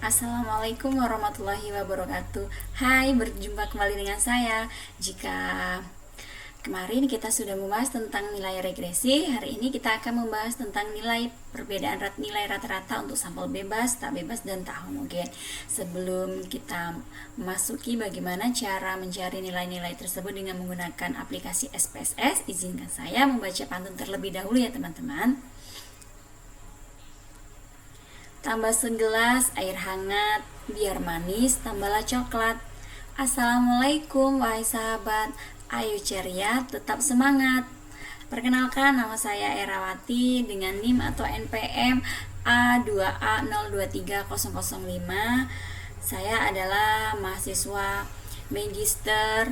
Assalamualaikum warahmatullahi wabarakatuh. Hai, berjumpa kembali dengan saya. Jika kemarin kita sudah membahas tentang nilai regresi, hari ini kita akan membahas tentang perbedaan nilai rata-rata untuk sampel bebas, tak bebas, dan tak homogen. Sebelum kita memasuki bagaimana cara mencari nilai-nilai tersebut dengan menggunakan aplikasi SPSS, izinkan saya membaca pantun terlebih dahulu ya teman-teman. Tambah segelas air hangat, biar manis, tambahlah coklat. Assalamualaikum wahai sahabat, ayo ceria, tetap semangat. Perkenalkan, nama saya Erawati dengan NIM atau NPM A2A023005. Saya adalah mahasiswa Magister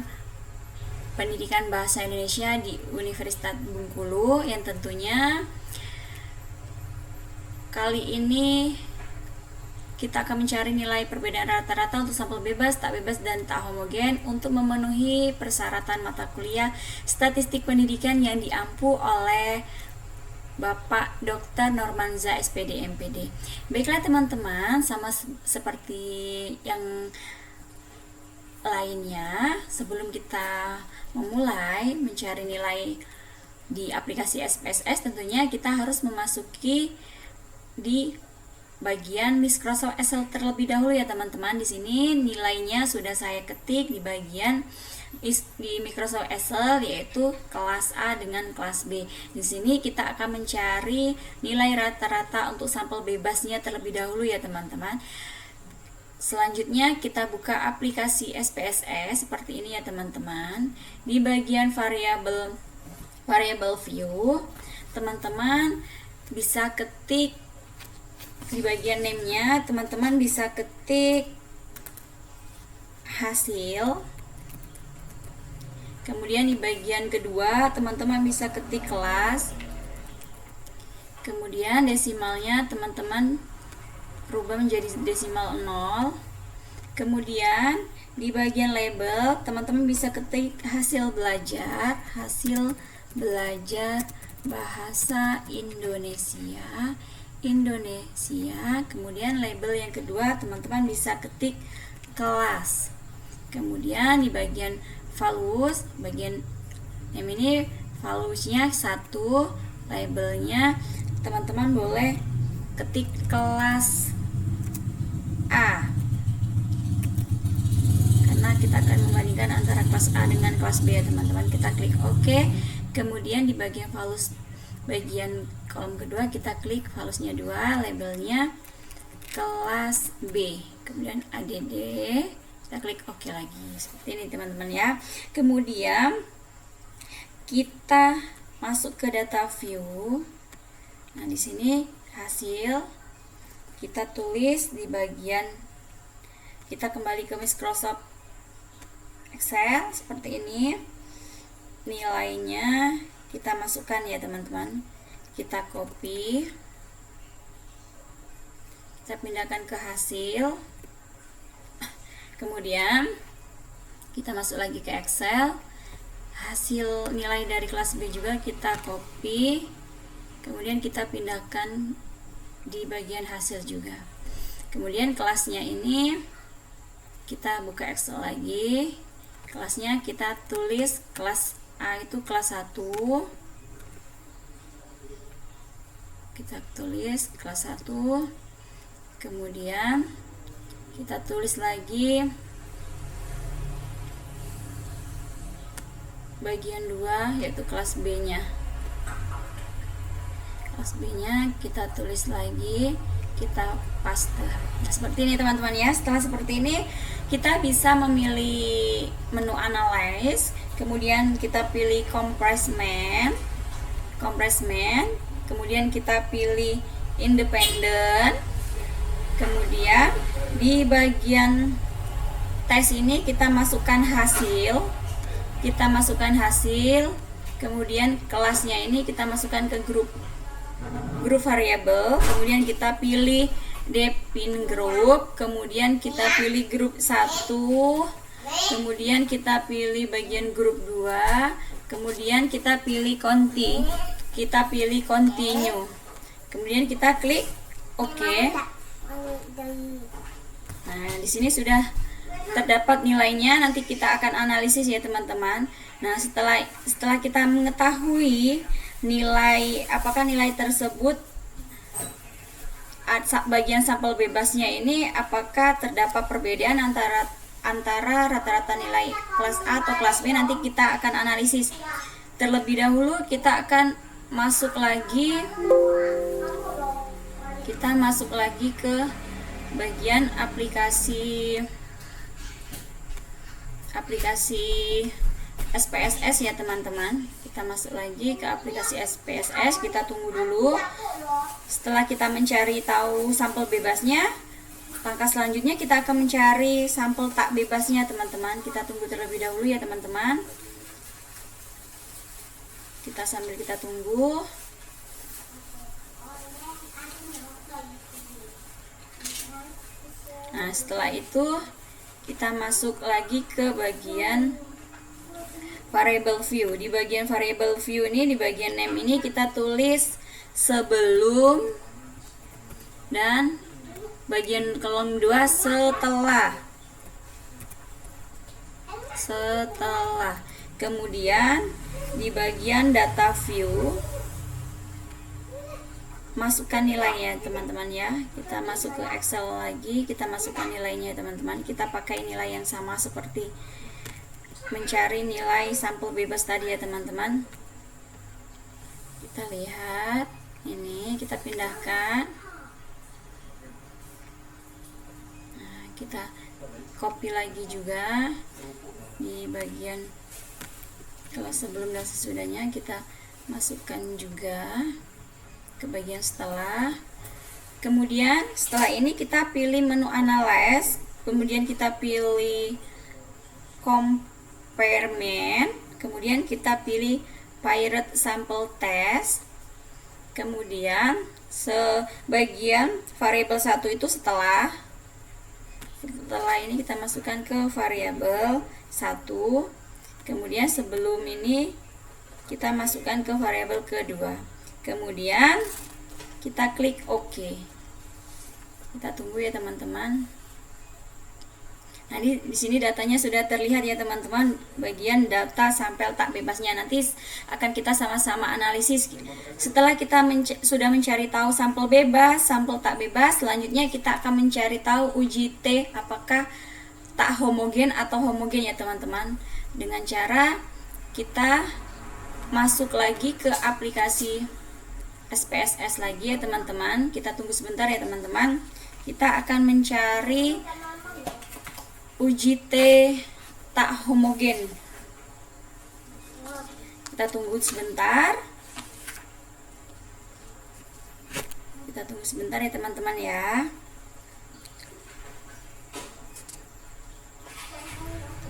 Pendidikan Bahasa Indonesia di Universitas Bengkulu, yang tentunya kali ini kita akan mencari nilai perbedaan rata-rata untuk sampel bebas, tak bebas, dan tak homogen untuk memenuhi persyaratan mata kuliah Statistik Pendidikan yang diampu oleh Bapak Dr. Normanza SPD MPD. Baiklah teman-teman, sama seperti yang lainnya, sebelum kita memulai mencari nilai di aplikasi SPSS, tentunya kita harus memasuki di bagian Microsoft Excel terlebih dahulu ya teman-teman. Di sini nilainya sudah saya ketik di bagian di Microsoft Excel, yaitu kelas A dengan kelas B. Di sini kita akan mencari nilai rata-rata untuk sampel bebasnya terlebih dahulu ya teman-teman. Selanjutnya kita buka aplikasi SPSS seperti ini ya teman-teman. Di bagian variable view, teman-teman bisa ketik di bagian name-nya, teman-teman bisa ketik hasil. Kemudian di bagian kedua, teman-teman bisa ketik kelas. Kemudian desimalnya teman-teman rubah menjadi desimal 0. Kemudian di bagian label, teman-teman bisa ketik hasil belajar bahasa Indonesia. Kemudian label yang kedua, teman-teman bisa ketik kelas. Kemudian di bagian values, bagian yang ini valuesnya 1, labelnya teman-teman boleh ketik kelas A, karena kita akan membandingkan antara kelas A dengan kelas B ya teman-teman. Kita klik OK. Kemudian di bagian values, bagian kolom kedua, kita klik valuesnya 2, labelnya kelas B. Kemudian ADD, kita klik OK lagi. Seperti ini teman-teman ya. Kemudian kita masuk ke data view. Nah, di sini hasil kita tulis di bagian, kita kembali ke Microsoft Excel seperti ini. Nilainya kita masukkan ya teman-teman. Kita copy, kita pindahkan ke hasil. Kemudian kita masuk lagi ke Excel. Hasil nilai dari kelas B juga kita copy, kemudian kita pindahkan di bagian hasil juga. Kemudian kelasnya ini kita buka Excel lagi. Kelasnya kita tulis kelas A itu kelas 1. Kita tulis kelas 1. Kemudian kita tulis lagi bagian 2, yaitu kelas B-nya. Kelas B-nya kita tulis lagi, kita paste. Nah, seperti ini teman-teman ya. Setelah seperti ini, kita bisa memilih menu analyze, kemudian kita pilih compressment, kemudian kita pilih independent. Kemudian di bagian tes ini kita masukkan hasil, kemudian kelasnya ini kita masukkan ke grup variabel, kemudian kita pilih define group, kemudian kita pilih grup 1, kemudian kita pilih bagian grup 2, kemudian kita pilih continue, kemudian kita klik OK. Nah, di sini sudah terdapat nilainya, nanti kita akan analisis ya teman-teman. Nah, setelah kita mengetahui nilai, apakah nilai tersebut bagian sampel bebasnya ini apakah terdapat perbedaan antara rata-rata nilai kelas A atau kelas B, nanti kita akan analisis. Terlebih dahulu kita akan masuk lagi ke bagian aplikasi SPSS ya teman-teman. Kita masuk lagi ke aplikasi SPSS, kita tunggu dulu. Setelah kita mencari tahu sampel bebasnya, langkah selanjutnya kita akan mencari sampel tak bebasnya teman-teman. Kita tunggu terlebih dahulu ya teman-teman. Sambil kita tunggu. Nah, setelah itu kita masuk lagi ke bagian variable view. Di bagian variable view ini, di bagian name ini kita tulis sebelum, dan bagian kolom 2 setelah. Kemudian di bagian data view masukkan nilainya teman-teman ya. Kita masuk ke Excel lagi, kita masukkan nilainya teman-teman. Kita pakai nilai yang sama seperti mencari nilai sampel bebas tadi ya teman-teman. Kita lihat ini, kita pindahkan. Nah, kita copy lagi juga di bagian kelas sebelum dan sesudahnya, kita masukkan juga ke bagian setelah. Kemudian setelah ini kita pilih menu analyze, kemudian kita pilih comparement, kemudian kita pilih pirate sample test. Kemudian sebagian variabel 1 itu setelah ini kita masukkan ke variabel 1. Kemudian sebelum ini kita masukkan ke variabel kedua. Kemudian kita klik OK. Kita tunggu ya teman-teman. Nah, di sini datanya sudah terlihat ya teman-teman, bagian data sampel tak bebasnya. Nanti akan kita sama-sama analisis. Setelah kita sudah mencari tahu sampel bebas, sampel tak bebas, selanjutnya kita akan mencari tahu UJT apakah tak homogen atau homogen ya teman-teman. Dengan cara kita masuk lagi ke aplikasi SPSS lagi ya teman-teman. Kita tunggu sebentar ya teman-teman. Kita akan mencari UJT tak homogen. Kita tunggu sebentar. Kita tunggu sebentar ya teman-teman ya.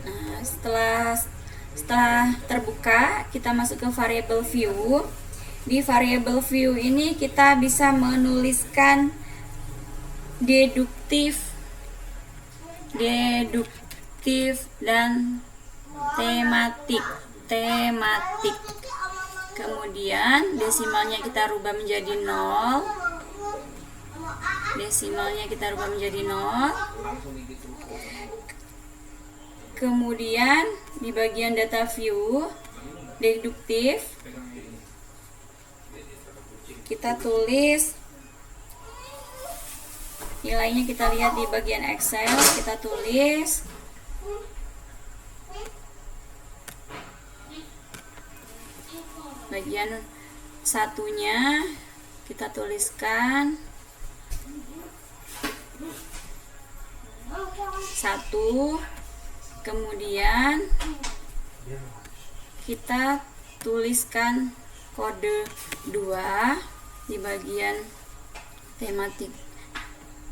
Nah, setelah terbuka, kita masuk ke variable view. Di variable view ini kita bisa menuliskan deduktif dan tematik. Kemudian desimalnya kita rubah menjadi 0. Kemudian di bagian data view deduktif kita tulis nilainya, kita lihat di bagian Excel, kita tulis bagian satunya, kita tuliskan 1, kemudian kita tuliskan kode 2 di bagian tematik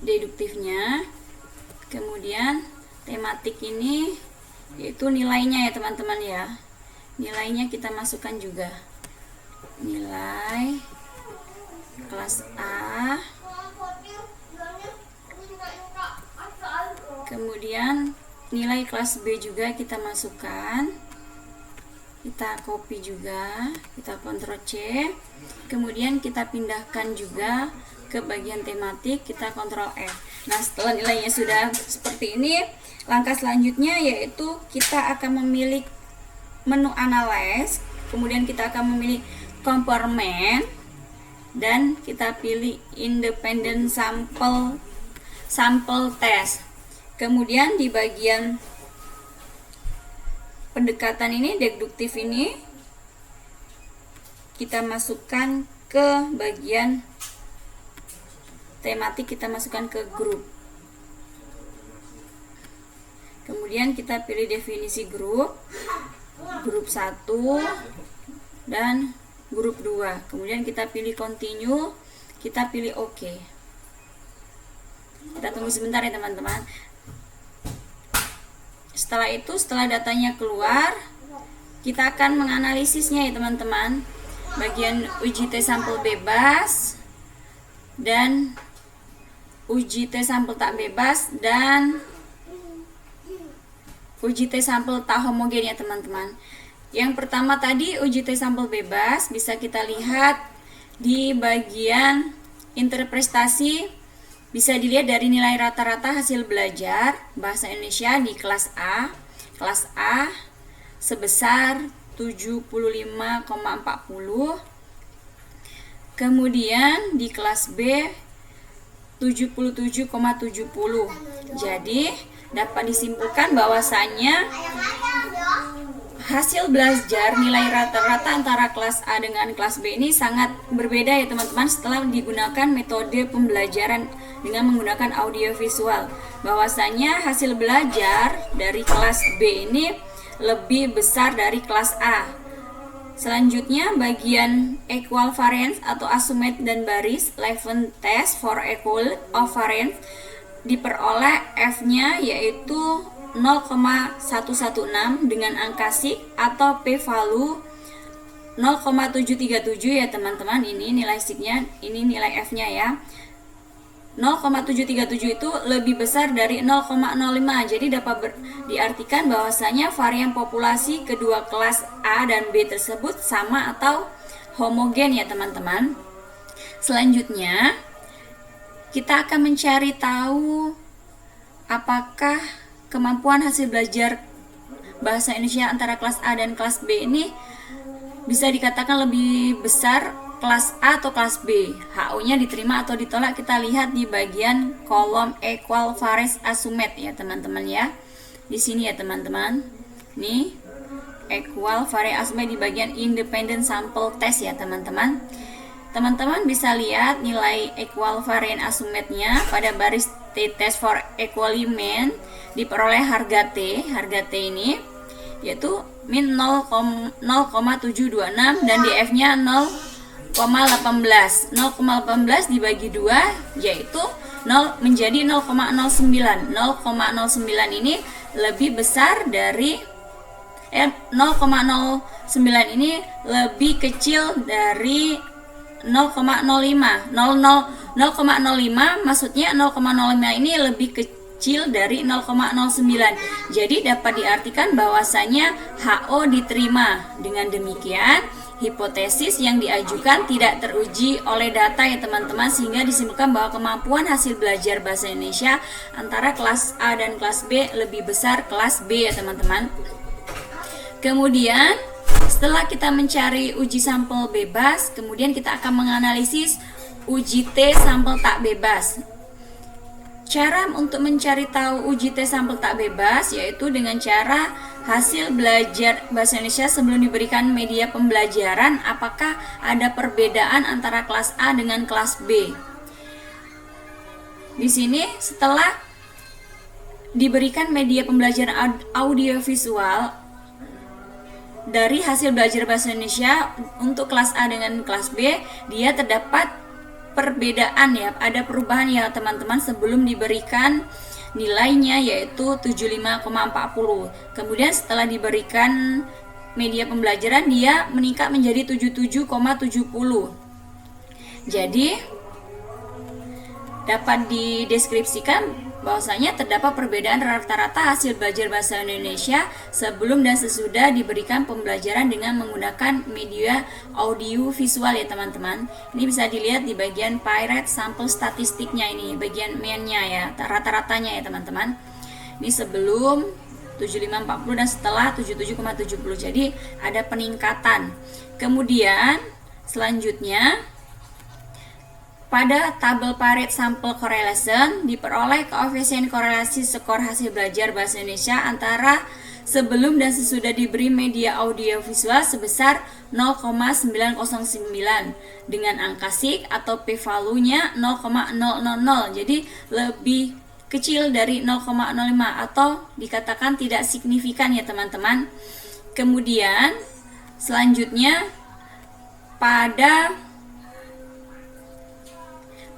deduktifnya. Kemudian tematik ini yaitu nilainya ya teman-teman ya. Nilainya kita masukkan juga. Nilai kelas A. Kemudian nilai kelas B juga kita masukkan. Kita copy juga, kita Ctrl C. Kemudian kita pindahkan juga ke bagian tematik, kita Ctrl F. Nah, setelah nilainya sudah seperti ini, langkah selanjutnya yaitu kita akan memilih menu analyze, kemudian kita akan memilih compartment, dan kita pilih independent sample test. Kemudian di bagian pendekatan ini, deduktif ini, kita masukkan ke bagian tematik, kita masukkan ke grup. Kemudian kita pilih definisi grup 1 dan grup 2. Kemudian kita pilih continue, kita pilih OK. Kita tunggu sebentar ya teman-teman. Setelah itu, setelah datanya keluar, kita akan menganalisisnya ya teman-teman. Bagian uji T sampel bebas dan uji T sampel tak bebas dan uji T sampel tak homogen ya teman-teman. Yang pertama tadi uji T sampel bebas bisa kita lihat di bagian interpretasi, bisa dilihat dari nilai rata-rata hasil belajar bahasa Indonesia di kelas A. Kelas A sebesar 75,40. Kemudian di kelas B 77,70. Jadi dapat disimpulkan bahwasannya hasil belajar nilai rata-rata antara kelas A dengan kelas B ini sangat berbeda ya teman-teman, setelah digunakan metode pembelajaran dengan menggunakan audiovisual. Bahwasanya hasil belajar dari kelas B ini lebih besar dari kelas A. Selanjutnya bagian equal variance atau assumed dan baris Levin test for equal of variance diperoleh F-nya yaitu 0,116 dengan angka sig atau p-value 0,737 ya teman-teman. Ini nilai sig-nya, ini nilai F-nya ya. 0,737 itu lebih besar dari 0,05. Jadi dapat diartikan bahwasanya varian populasi kedua kelas A dan B tersebut sama atau homogen ya teman-teman. Selanjutnya kita akan mencari tahu apakah kemampuan hasil belajar bahasa Indonesia antara kelas A dan kelas B ini bisa dikatakan lebih besar kelas A atau kelas B. HO-nya diterima atau ditolak kita lihat di bagian kolom equal variance assumed ya teman-teman ya. Di sini ya teman-teman. Nih, equal variance assumed di bagian independent sample test ya teman-teman. Teman-teman bisa lihat nilai equal variance assumed-nya pada baris t-test for equaliment diperoleh harga T. Harga T ini yaitu min 0,726 dan di F-nya 0,18 dibagi 2 yaitu 0 menjadi 0,09. 0,09 ini lebih besar dari 0,09 ini lebih kecil dari 0,05. 0,05 maksudnya 0,05 ini lebih kecil dari 0,09. Jadi dapat diartikan bahwasanya HO diterima. Dengan demikian hipotesis yang diajukan tidak teruji oleh data ya teman-teman, sehingga disimpulkan bahwa kemampuan hasil belajar bahasa Indonesia antara kelas A dan kelas B lebih besar kelas B ya teman-teman. Kemudian setelah kita mencari uji sampel bebas, kemudian kita akan menganalisis uji T sampel tak bebas. Cara untuk mencari tahu uji T sampel tak bebas yaitu dengan cara hasil belajar bahasa Indonesia sebelum diberikan media pembelajaran, apakah ada perbedaan antara kelas A dengan kelas B. Di sini setelah diberikan media pembelajaran audiovisual dari hasil belajar bahasa Indonesia untuk kelas A dengan kelas B, dia terdapat perbedaan ya, ada perubahan ya teman-teman sebelum diberikan nilainya yaitu 75,40. Kemudian setelah diberikan media pembelajaran dia meningkat menjadi 77,70. Jadi dapat dideskripsikan bahwasanya terdapat perbedaan rata-rata hasil belajar bahasa Indonesia sebelum dan sesudah diberikan pembelajaran dengan menggunakan media audio visual ya teman-teman. Ini bisa dilihat di bagian Pirate sampel statistiknya, ini bagian mean-nya ya, rata-ratanya ya teman-teman. Ini sebelum 7540 dan setelah 77,70. Jadi ada peningkatan. Kemudian selanjutnya pada tabel Pirate Sample Correlation diperoleh koefisien korelasi skor hasil belajar bahasa Indonesia antara sebelum dan sesudah diberi media audiovisual sebesar 0,909 dengan angka sig atau p-value-nya 0,000. Jadi lebih kecil dari 0,05 atau dikatakan tidak signifikan ya teman-teman. Kemudian selanjutnya pada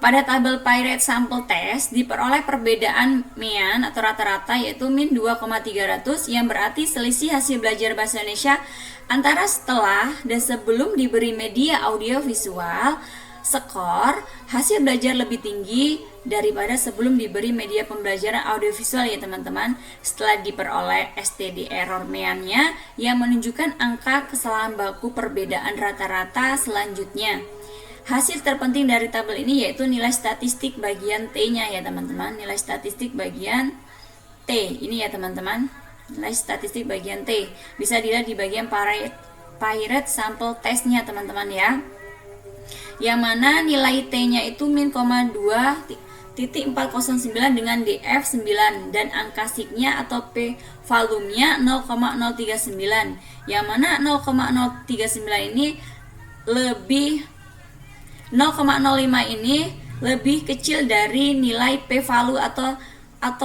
tabel Pirate Sample Test diperoleh perbedaan mean atau rata-rata yaitu min 2,300 yang berarti selisih hasil belajar bahasa Indonesia antara setelah dan sebelum diberi media audio visual skor hasil belajar lebih tinggi daripada sebelum diberi media pembelajaran audiovisual ya teman-teman, setelah diperoleh STD error mean-nya yang menunjukkan angka kesalahan baku perbedaan rata-rata selanjutnya. Hasil terpenting dari tabel ini yaitu nilai statistik bagian T-nya ya teman-teman. Nilai statistik bagian T ini ya teman-teman. Nilai statistik bagian T bisa dilihat di bagian Pirate Sample Test-nya teman-teman ya. Yang mana nilai T-nya itu min 2,409 dengan DF 9 dan angka sig-nya atau p-value-nya 0,039. Yang mana 0,039 ini lebih 0,05 ini lebih kecil dari nilai p-value atau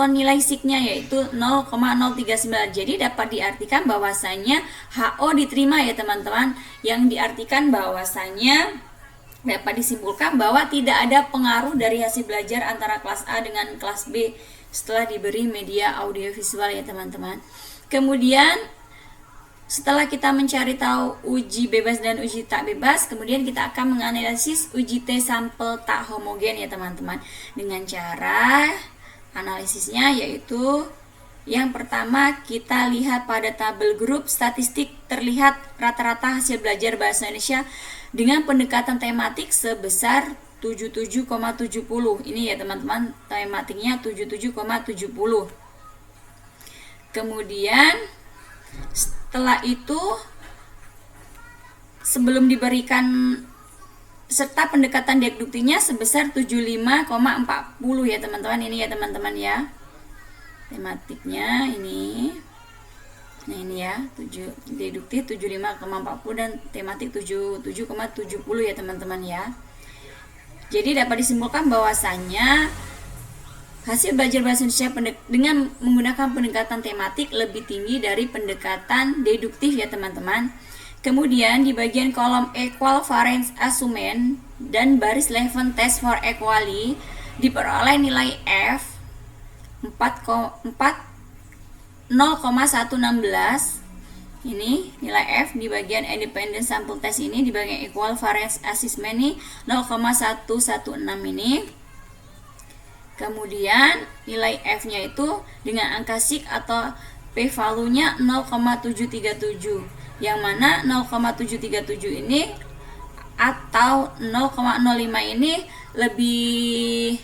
nilai sig-nya yaitu 0,039. Jadi dapat diartikan bahwasanya HO diterima ya teman-teman, yang diartikan bahwasanya dapat disimpulkan bahwa tidak ada pengaruh dari hasil belajar antara kelas A dengan kelas B setelah diberi media audiovisual ya teman-teman. Kemudian setelah kita mencari tahu uji bebas dan uji tak bebas, kemudian kita akan menganalisis uji T sampel tak homogen ya teman-teman. Dengan cara analisisnya yaitu yang pertama kita lihat pada tabel grup statistik terlihat rata-rata hasil belajar bahasa Indonesia dengan pendekatan tematik sebesar 77,70. Ini ya teman-teman, tematiknya 77,70. Kemudian setelah itu sebelum diberikan serta pendekatan deduktifnya sebesar 75,40 ya teman-teman. Ini ya teman-teman ya. Tematiknya ini. Nah ini ya, deduktif 75,40 dan tematik 77,70 ya teman-teman ya. Jadi dapat disimpulkan bahwasannya hasil belajar bahasa Indonesia dengan menggunakan pendekatan tematik lebih tinggi dari pendekatan deduktif ya teman-teman. Kemudian di bagian kolom equal variance assessment dan baris Levin test for equality diperoleh nilai F 0,116. Ini nilai F di bagian independent sample test ini, di bagian equal variance assessment ini 0,116 ini. Kemudian nilai F-nya itu dengan angka sig atau p-value-nya 0,737. Yang mana 0,737 ini atau 0,05 ini lebih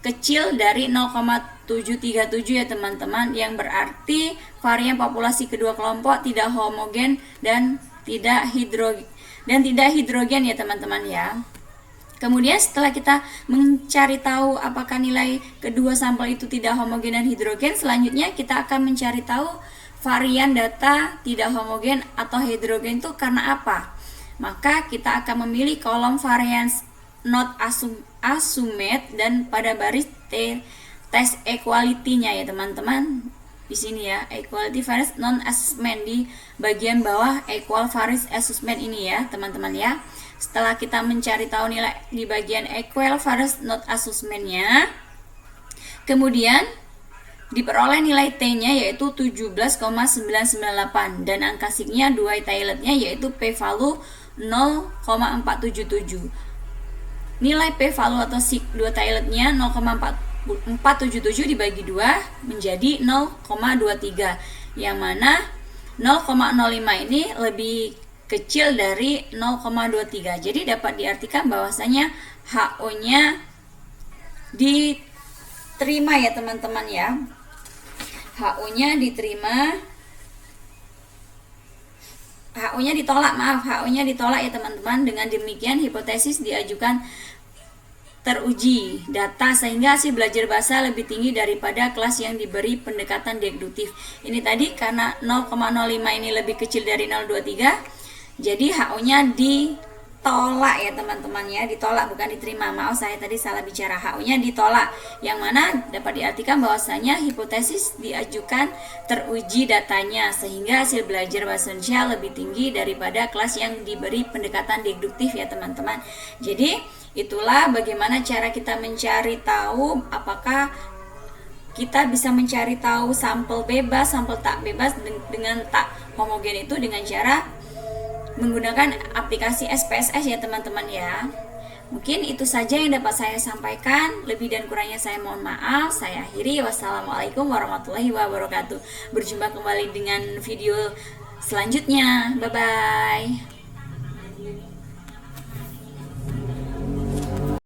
kecil dari 0,737 ya teman-teman, yang berarti varian populasi kedua kelompok tidak homogen dan tidak hidrogen ya teman-teman ya. Kemudian setelah kita mencari tahu apakah nilai kedua sampel itu tidak homogen dan hidrogen, selanjutnya kita akan mencari tahu varian data tidak homogen atau hidrogen itu karena apa. Maka kita akan memilih kolom variance not assumed dan pada baris test equality-nya ya teman-teman. Di sini ya, equality variance non assessment di bagian bawah equal variance assessment ini ya teman-teman ya. Setelah kita mencari tahu nilai di bagian equal variance not assessment-nya, kemudian diperoleh nilai T-nya yaitu 17,998 dan angka sig-nya 2 tailetnya yaitu p-value 0,477. Nilai p-value atau sig 2 tailetnya 0,4 477 dibagi 2 menjadi 0,23, yang mana 0,05 ini lebih kecil dari 0,23. Jadi dapat diartikan bahwasanya HO-nya diterima ya teman-teman ya. HO-nya diterima. HO-nya ditolak, HO-nya ditolak ya teman-teman. Dengan demikian hipotesis diajukan teruji data sehingga hasil belajar bahasa lebih tinggi daripada kelas yang diberi pendekatan deduktif. Ini tadi karena 0,05 ini lebih kecil dari 0,23, jadi HO-nya ditolak ya teman-teman ya, ditolak bukan diterima. Maaf saya tadi salah bicara, HO-nya ditolak, yang mana dapat diartikan bahwasanya hipotesis diajukan teruji datanya sehingga hasil belajar bahasa Indonesia lebih tinggi daripada kelas yang diberi pendekatan deduktif ya teman-teman. Jadi itulah bagaimana cara kita mencari tahu apakah kita bisa mencari tahu sampel bebas, sampel tak bebas dengan tak homogen itu dengan cara menggunakan aplikasi SPSS ya teman-teman ya. Mungkin itu saja yang dapat saya sampaikan. Lebih dan kurangnya saya mohon maaf. Saya akhiri. Wassalamualaikum warahmatullahi wabarakatuh. Berjumpa kembali dengan video selanjutnya. Bye-bye.